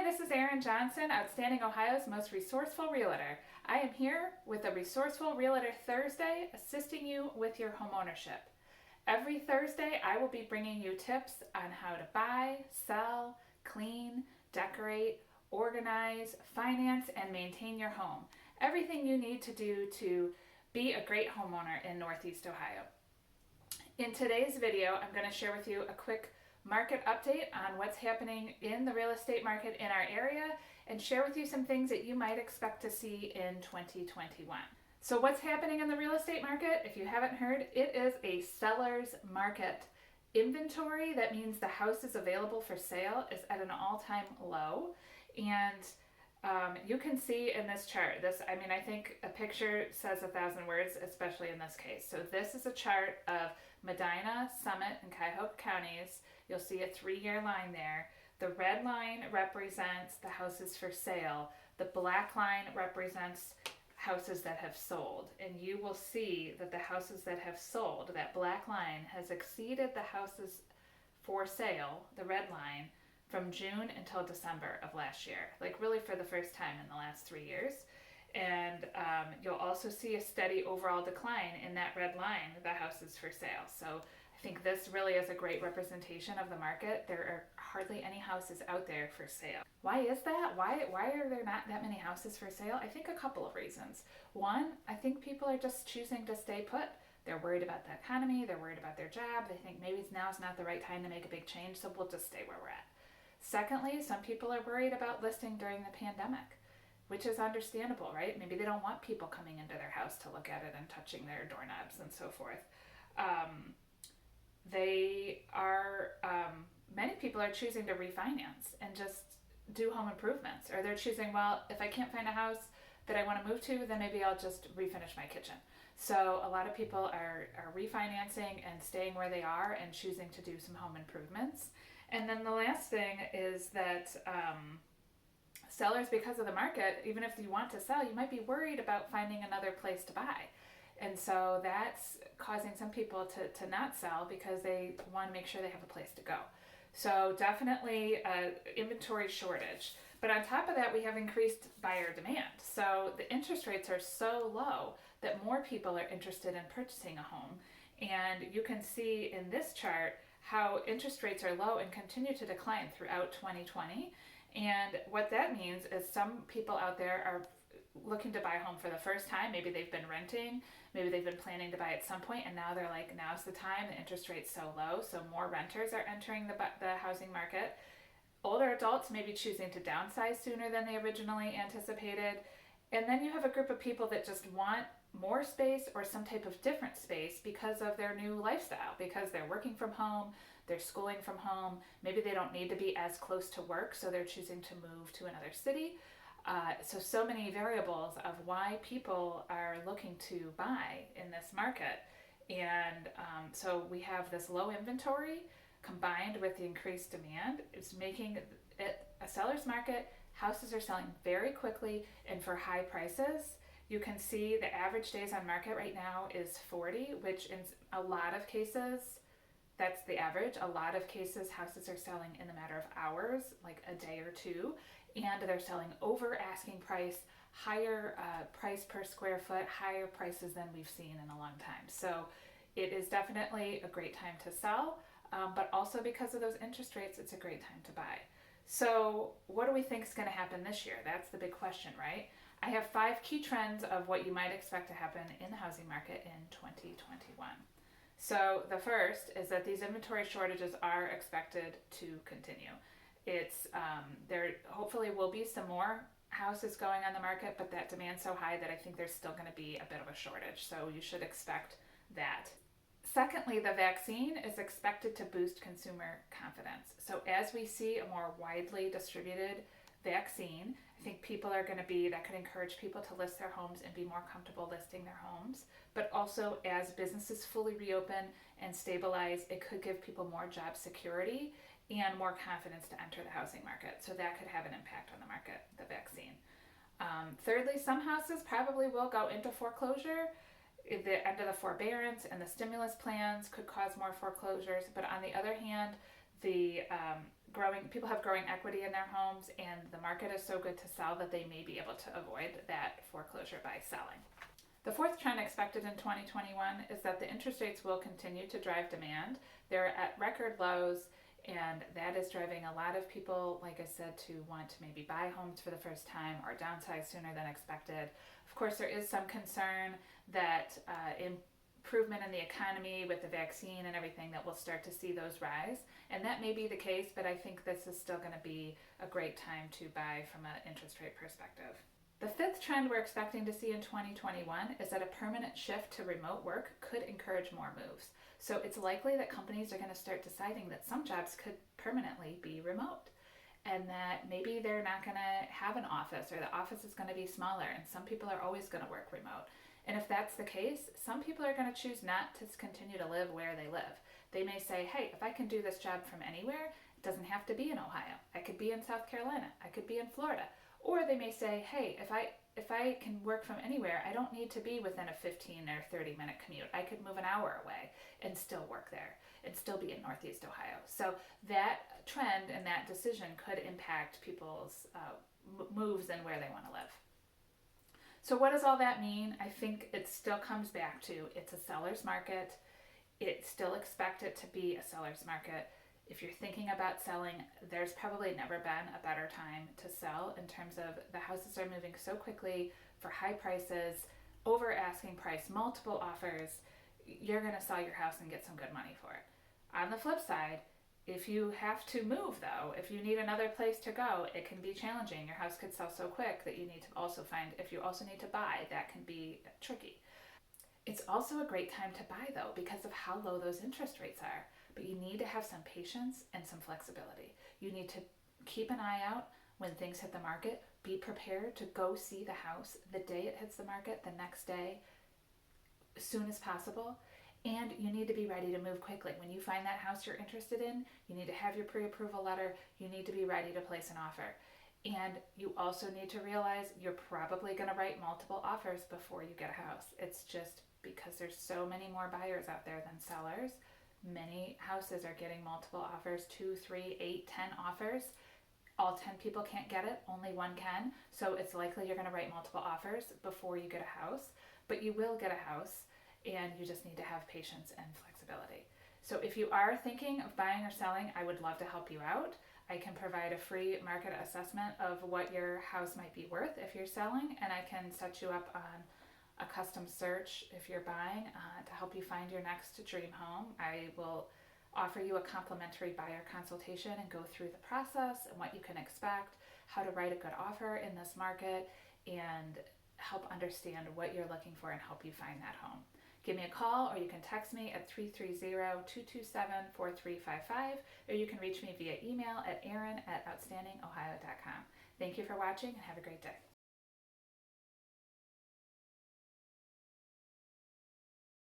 this is Erin Johnson, Outstanding Ohio's most resourceful realtor. I am here with a Resourceful Realtor Thursday, assisting you with your homeownership. Every Thursday, I will be bringing you tips on how to buy, sell, clean, decorate, organize, finance, and maintain your home. Everything you need to do to be a great homeowner in Northeast Ohio. In today's video, I'm going to share with you a quick market update on what's happening in the real estate market in our area and share with you some things that you might expect to see in 2021. So what's happening in the real estate market? If you haven't heard, it is a seller's market. Inventory, that means the houses available for sale, is at an all-time low. And you can see in this chart, I think a picture says 1,000 words, especially in this case. So this is a chart of Medina, Summit, and Cuyahoga counties. You'll see a 3-year line there. The red line represents the houses for sale. The black line represents houses that have sold. And you will see that the houses that have sold, that black line, has exceeded the houses for sale, the red line, from June until December of last year, like really for the first time in the last 3 years. And you'll also see a steady overall decline in that red line, the houses for sale. So I think this really is a great representation of the market. There are hardly any houses out there for sale. Why is that? Why are there not that many houses for sale? I think a couple of reasons. One, I think people are just choosing to stay put. They're worried about the economy. They're worried about their job. They think maybe now's not the right time to make a big change, so we'll just stay where we're at. Secondly, some people are worried about listing during the pandemic, which is understandable, right? Maybe they don't want people coming into their house to look at it and touching their doorknobs and so forth. Many people are choosing to refinance and just do home improvements, or they're choosing, well, if I can't find a house that I want to move to, then maybe I'll just refinish my kitchen. So a lot of people are refinancing and staying where they are and choosing to do some home improvements. And then the last thing is that sellers, because of the market, even if you want to sell, you might be worried about finding another place to buy. And so that's causing some people to not sell because they want to make sure they have a place to go. So definitely inventory shortage. But on top of that, we have increased buyer demand. So the interest rates are so low that more people are interested in purchasing a home. And you can see in this chart how interest rates are low and continue to decline throughout 2020. And what that means is some people out there are looking to buy a home for the first time. Maybe they've been renting, maybe they've been planning to buy at some point, and now they're like, now's the time, the interest rate's so low, so more renters are entering the housing market. Older adults may be choosing to downsize sooner than they originally anticipated. And then you have a group of people that just want more space or some type of different space because of their new lifestyle, because they're working from home, they're schooling from home, maybe they don't need to be as close to work, so they're choosing to move to another city. So many variables of why people are looking to buy in this market. And so we have this low inventory combined with the increased demand. It's making it a seller's market. Houses are selling very quickly and for high prices. You can see the average days on market right now is 40, which in a lot of cases, that's the average. A lot of cases, houses are selling in a matter of hours, like a day or two, and they're selling over asking price, higher price per square foot, higher prices than we've seen in a long time. So it is definitely a great time to sell, but also because of those interest rates, it's a great time to buy. So what do we think is going to happen this year? That's the big question, right? I have 5 key trends of what you might expect to happen in the housing market in 2021. So the first is that these inventory shortages are expected to continue. There hopefully will be some more houses going on the market, but that demand's so high that I think there's still going to be a bit of a shortage. So you should expect that. Secondly, the vaccine is expected to boost consumer confidence. So as we see a more widely distributed vaccine, I think that could encourage people to list their homes and be more comfortable listing their homes. But also as businesses fully reopen and stabilize, it could give people more job security and more confidence to enter the housing market. So that could have an impact on the market, the vaccine. Thirdly, some houses probably will go into foreclosure. The end of the forbearance and the stimulus plans could cause more foreclosures. But on the other hand, the people have growing equity in their homes, and the market is so good to sell that they may be able to avoid that foreclosure by selling. The fourth trend expected in 2021 is that the interest rates will continue to drive demand. They're at record lows, and that is driving a lot of people, like I said, to want to maybe buy homes for the first time or downsize sooner than expected. Of course, there is some concern that improvement in the economy with the vaccine and everything, that we'll start to see those rise. And that may be the case, but I think this is still going to be a great time to buy from an interest rate perspective. The fifth trend we're expecting to see in 2021 is that a permanent shift to remote work could encourage more moves. So it's likely that companies are going to start deciding that some jobs could permanently be remote, and that maybe they're not going to have an office, or the office is going to be smaller, and some people are always going to work remote. And if that's the case, some people are going to choose not to continue to live where they live. They may say, hey, if I can do this job from anywhere, it doesn't have to be in Ohio. I could be in South Carolina. I could be in Florida. Or they may say, hey, if I can work from anywhere, I don't need to be within a 15 or 30-minute commute. I could move an hour away and still work there and still be in Northeast Ohio. So that trend and that decision could impact people's moves and where they want to live. So what does all that mean? I think it still comes back to, it's a seller's market. It's still expected to be a seller's market. If you're thinking about selling, there's probably never been a better time to sell, in terms of the houses are moving so quickly for high prices, over asking price, multiple offers. You're going to sell your house and get some good money for it. On the flip side, if you have to move though, if you need another place to go, it can be challenging. Your house could sell so quick that you need to also find, if you also need to buy, that can be tricky. It's also a great time to buy though, because of how low those interest rates are. But you need to have some patience and some flexibility. You need to keep an eye out when things hit the market. Be prepared to go see the house the day it hits the market, the next day, as soon as possible. And you need to be ready to move quickly. When you find that house you're interested in, you need to have your pre-approval letter. You need to be ready to place an offer. And you also need to realize you're probably going to write multiple offers before you get a house. It's just because there's so many more buyers out there than sellers. Many houses are getting multiple offers, 2, 3, 8, 10 offers. All 10 people can't get it, only one can. So it's likely you're going to write multiple offers before you get a house, but you will get a house, and you just need to have patience and flexibility. So if you are thinking of buying or selling, I would love to help you out. I can provide a free market assessment of what your house might be worth if you're selling, and I can set you up on a custom search if you're buying, to help you find your next dream home. I will offer you a complimentary buyer consultation and go through the process and what you can expect, how to write a good offer in this market, and help understand what you're looking for and help you find that home. Give me a call, or you can text me at 330-227-4355, or you can reach me via email at erin@outstandingohio.com. Thank you for watching, and have a great day.